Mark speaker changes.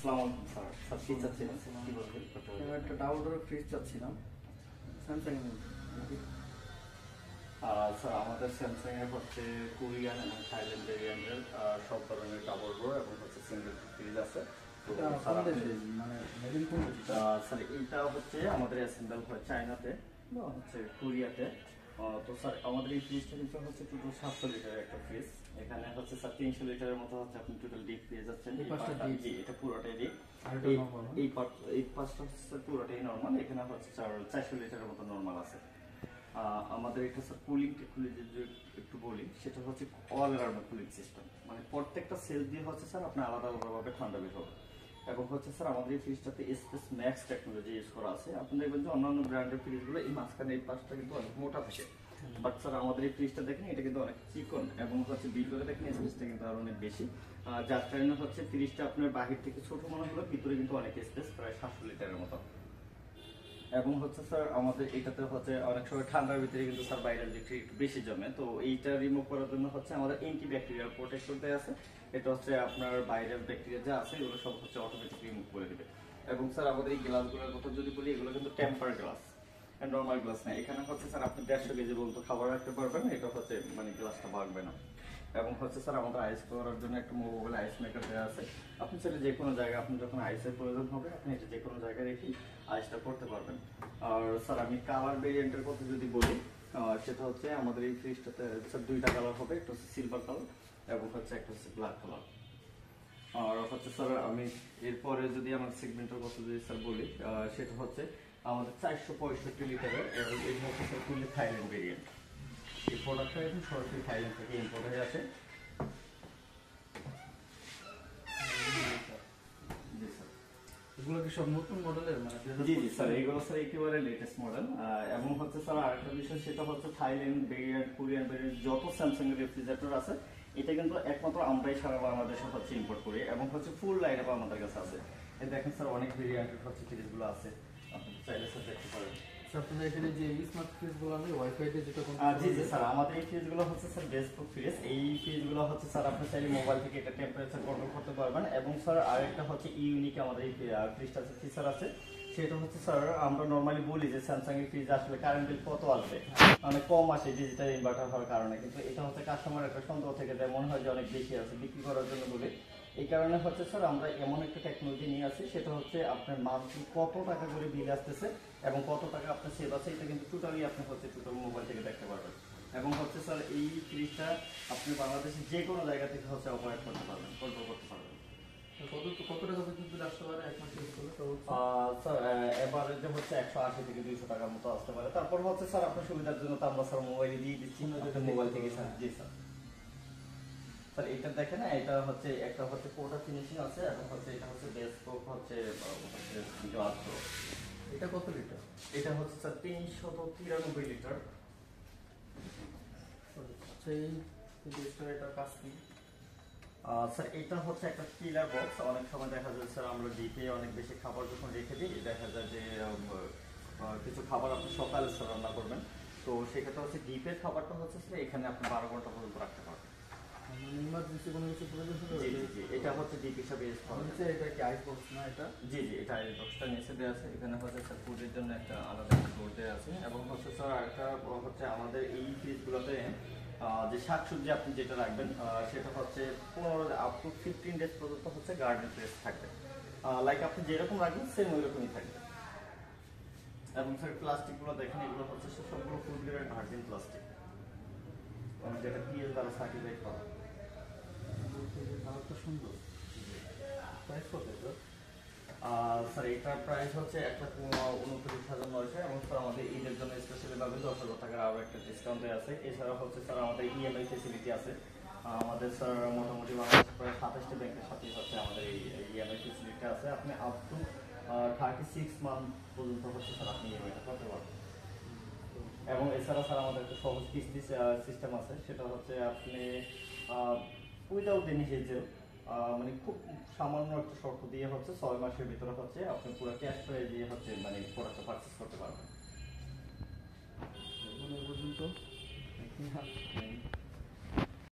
Speaker 1: আসসালামু আলাইকুম sir. Sir কি চাচ্ছিলেন? কি বলবেন?
Speaker 2: একটা ডাবল ফ্রিজ চাচ্ছিলাম স্যামসাং এর।
Speaker 1: স্যার আমাদের স্যামসাং এর হচ্ছে কোরিয়ান এবং থাইল্যান্ড ভেরিয়েন্টের সব ধরনের ডাবল ডোর এবং হচ্ছে সিঙ্গেল ফ্রিজ আছে। তো স্যার
Speaker 2: মানে মেড ইন কোন দেশ?
Speaker 1: স্যার এইটা হচ্ছে আমাদের অ্যাসেম্বল হয় চায়নাতে বা হচ্ছে কোরিয়াতে। তো স্যার আমাদের এই ফ্রিজটা কিন্তু হচ্ছে টোটাল 700 লিটারের একটা ফ্রিজ। এখানে হচ্ছে স্যার 300 লিটারের মতো হচ্ছে আপনি টোটাল ডিপ পেয়ে যাচ্ছেন। জি, এটা পুরোটাই ডিপ। এই পাঁচটা হচ্ছে পুরোটাই নরমাল। এখানে হচ্ছে 400 লিটারের মতো নরমাল আছে। আমাদের এটা স্যার কুলিং টেকনোলজি যে একটু বলি, সেটা হচ্ছে অল অ্যারাউন্ড কুলিং সিস্টেম। মানে প্রত্যেকটা সেল দিয়ে হচ্ছে স্যার আপনার আলাদা আলাদাভাবে ঠান্ডা বের হবে। এবং হচ্ছে স্যার আমাদের এই ফ্রিজটাতে স্পেস ম্যাক্স টেকনোলজি ইউজ করা আছে। আপনি দেখবেন যে অন্যান্য ব্র্যান্ডের ফ্রিজগুলো এই মাঝখানে এই পাশটা কিন্তু অনেক মোটা থাকে, বাট স্যার আমাদের এই ফ্রিজটা দেখেন এটা কিন্তু অনেক চিকন এবং হচ্ছে ভিতরে দেখেন স্পেসটা কিন্তু আরো অনেক বেশি। যার কারণে হচ্ছে ফ্রিজটা আপনার বাহির থেকে ছোট মনে হলো, ভিতরে কিন্তু অনেক স্পেস, প্রায় 700 লিটারের মতো। এবং হচ্ছে স্যার আমাদের এটাতে হচ্ছে অনেক সময় ঠান্ডার ভিতরে কিন্তু স্যার ভাইরাল ব্যাকটেরিয়া একটু বেশি জমে। তো এইটা রিমুভ করার জন্য হচ্ছে আমাদের অ্যান্টি ব্যাকটেরিয়াল প্রোটেক্টর দেয়া আছে। এটা হচ্ছে আপনার ভাইরাল ব্যাকটেরিয়া যা আছে এগুলো সব হচ্ছে অটোমেটিক রিমুভ করে দিবে। এবং স্যার আমাদের এই গ্লাসগুলোর কথা যদি বলি, এগুলো কিন্তু টেম্পার গ্লাস, নরমাল গ্লাস না। এখানে হচ্ছে স্যার আপনি 150 কেজি পর্যন্ত খাবার রাখতে পারবেন, এটা হচ্ছে মানে গ্লাসটা ভাঙবে না। এবং হচ্ছে স্যার আমাদের আইস করার জন্য একটা মোবাইল আইস মেকার দেওয়া আছে। আপনি চাইলে যে কোনো জায়গায় আপনি যখন আইসের প্রয়োজন হবে আপনি এটা যে কোনো জায়গায় রেখে আইসটা করতে পারবেন। আর স্যার আমি কালার ভেরিয়েন্টের কথা যদি বলি, সেটা হচ্ছে আমাদের এই ফ্রিজটাতে স্যার দুইটা কালার হবে, একটা হচ্ছে সিলভার কালার এবং হচ্ছে একটা হচ্ছে ব্ল্যাক কালার। আর হচ্ছে স্যার আমি এরপরে যদি আমার সেগমেন্টের কথা যদি স্যার বলি, সেটা হচ্ছে আমাদের 465 লিটারের এবং এটা হচ্ছে স্যার ফুললি থাইল্যান্ড ভেরিয়েন্ট। এই প্রোডাক্টটা এখন সরাসরি থাইল্যান্ড থেকে ইম্পোর্ট হয়ে আসে।
Speaker 2: এগুলো কি সব নতুন মডেলের? মানে
Speaker 1: জি জি স্যার, এগুলো স্যার একেবারে লেটেস্ট মডেল। এবং হচ্ছে স্যার আরেকটা বিষয়, সেটা হচ্ছে থাইল্যান্ড ভেরিয়েন্ট, কোরিয়ান ভেরিয়েন্ট যত স্যামসাং এর রেফ্রিজারেটর আছে এটা কিন্তু একমাত্র আমরাই সারা বাংলাদেশে হচ্ছে ইম্পোর্ট করি এবং হচ্ছে ফুল লাইন আপ আমাদের কাছে আছে। এই দেখেন স্যার অনেক ভেরিয়েন্টের হচ্ছে ফ্রিজগুলো আছে, আপনি চাইলে স্যার দেখতে পারেন।
Speaker 2: আপনাদের এখানে যে স্মার্ট ফ্রিজগুলো আছে ওয়াইফাই তে যেটা কোন?
Speaker 1: জি জি স্যার, আমাদের এই ফ্রিজগুলো হচ্ছে স্যার বেসবুক ফ্রিজ। এই ফ্রিজগুলো হচ্ছে স্যার আপনি চাইলে মোবাইল থেকে এটা টেম্পারেচার কন্ট্রোল করতে পারবেন। এবং স্যার আরেকটা হচ্ছে ইউনিক আমাদের এই ফ্রিজটার ফিচার আছে, সেটা হচ্ছে স্যার আমরা নরমালি বলি যে স্যামসাং এর ফ্রিজ আসলে কারেন্ট বিল কত আসবে, মানে কম আসে ডিজিটাল ইনভার্টার হওয়ার কারণে, কিন্তু এটা হচ্ছে কাস্টমার একটা সন্দেহ থেকে যায়, মনে হয় যে অনেক বেশি আছে বিক্রি করার জন্য বলে। এই কারণে হচ্ছে স্যার আমরা এমন একটা টেকনোলজি নিয়ে আসি, সেটা হচ্ছে আপনার মান্থলি কত টাকা করে বিল আসতেছে এবং কত টাকা আপনার সেভ আছে, এটা কিন্তু টোটালি আপনি হচ্ছে টোটাল মোবাইল থেকে দেখতে পারবেন। এবং হচ্ছে স্যার এই ফ্রিজটা আপনি বাংলাদেশে যে কোনো জায়গা থেকে হচ্ছে অপারেট করতে পারবেন, কন্ট্রোল করতে পারবেন।
Speaker 2: কত টাকা পর্যন্ত আসতে পারে এক মাস ইউজ করলে?
Speaker 1: স্যার এভারেজে হচ্ছে 180 থেকে 200 টাকার মতো আসতে পারে। তারপর হচ্ছে স্যার আপনার সুবিধার জন্য তো আমরা স্যার মোবাইলে দিয়ে দিচ্ছি, মোবাইল থেকে স্যার। জি স্যার। স্যার এটা দেখেন, এটা হচ্ছে একটা হচ্ছে কোটা ফিনিশিং আছে এবং হচ্ছে এটা হচ্ছে বেস কোট হচ্ছে গ্লাস।
Speaker 2: এটা কত লিটার?
Speaker 1: এটা হচ্ছে স্যার 393 লিটার।
Speaker 2: সেই এটা কাজ কি?
Speaker 1: স্যার এটা হচ্ছে একটা চিলার বক্স। অনেক সময় দেখা যায় স্যার আমরা ডিপে অনেক বেশি খাবার যখন রেখে দিই, দেখা যায় যে কিছু খাবার আপনি সকালে স্যার রান্না করবেন, তো সেক্ষেত্রে হচ্ছে ডিপের খাবারটা হচ্ছে স্যার এখানে আপনি 12 ঘন্টা পর্যন্ত রাখতে পারবেন।
Speaker 2: ইমার্জেন্সি কোনো কিছু প্রয়োজন হলে
Speaker 1: জি জি জি, এটা হচ্ছে ডিপ হিসাবে ইউজ করা হয়।
Speaker 2: এটা কি আইস বক্স না এটা?
Speaker 1: জি জি, এটা আইস বক্সটা নিচে দেওয়া আছে। এখানে হচ্ছে স্যার ফুডের জন্য একটা আলাদা একটা ডোর দেওয়া আছে। এবং হচ্ছে স্যার আরেকটা হচ্ছে আমাদের এই ফ্রিজগুলোতে যে শাকসবজি আপনি যেটা রাখবেন, সেটা হচ্ছে 15 আপ টু 15 ডেজ পর্যন্ত হচ্ছে গার্ডেন প্রেস থাকবে, লাইক আপনি যেরকম রাখবেন সেম ওই রকমই থাকবে। এবং স্যার প্লাস্টিকগুলো দেখেন, এগুলো হচ্ছে সবগুলো ফুড গ্রেড ভার্জিন প্লাস্টিক, যেটা পিএস দ্বারা সার্টিফাইড করা।
Speaker 2: কালারটা সুন্দর। প্রাইস কত এটা?
Speaker 1: স্যার এটার প্রাইস হচ্ছে 1,29,900 এবং স্যার আমাদের ঈদের জন্য স্পেশালি ভাবে 10,000 টাকার আরও একটা ডিসকাউন্ট আছে। এছাড়া হচ্ছে স্যার আমাদের ইএমআই ফেসিলিটি আছে। আমাদের স্যার মোটামুটি বাংলাদেশে প্রায় 27টি ব্যাংকের সাথে হচ্ছে আমাদের এই ইএমআই ফেসিলিটি আছে। আপনি আপ টু 36 মান্থ পর্যন্ত হচ্ছে স্যার আপনি ইএমআইটা করতে পারবেন। এবং এছাড়া স্যার আমাদের একটা সহজ কিস্তি সিস্টেম আছে, সেটা হচ্ছে আপনি উইদাউট এনি হেজেল, মানে খুব সামান্য একটা শর্ত দিয়ে হচ্ছে 6 মাসের ভিতরে হচ্ছে আপনি পুরো ক্যাশ প্রাইস দিয়ে হচ্ছে মানে প্রোডাক্টটা পারচেজ করতে পারবেন।
Speaker 2: পর্যন্ত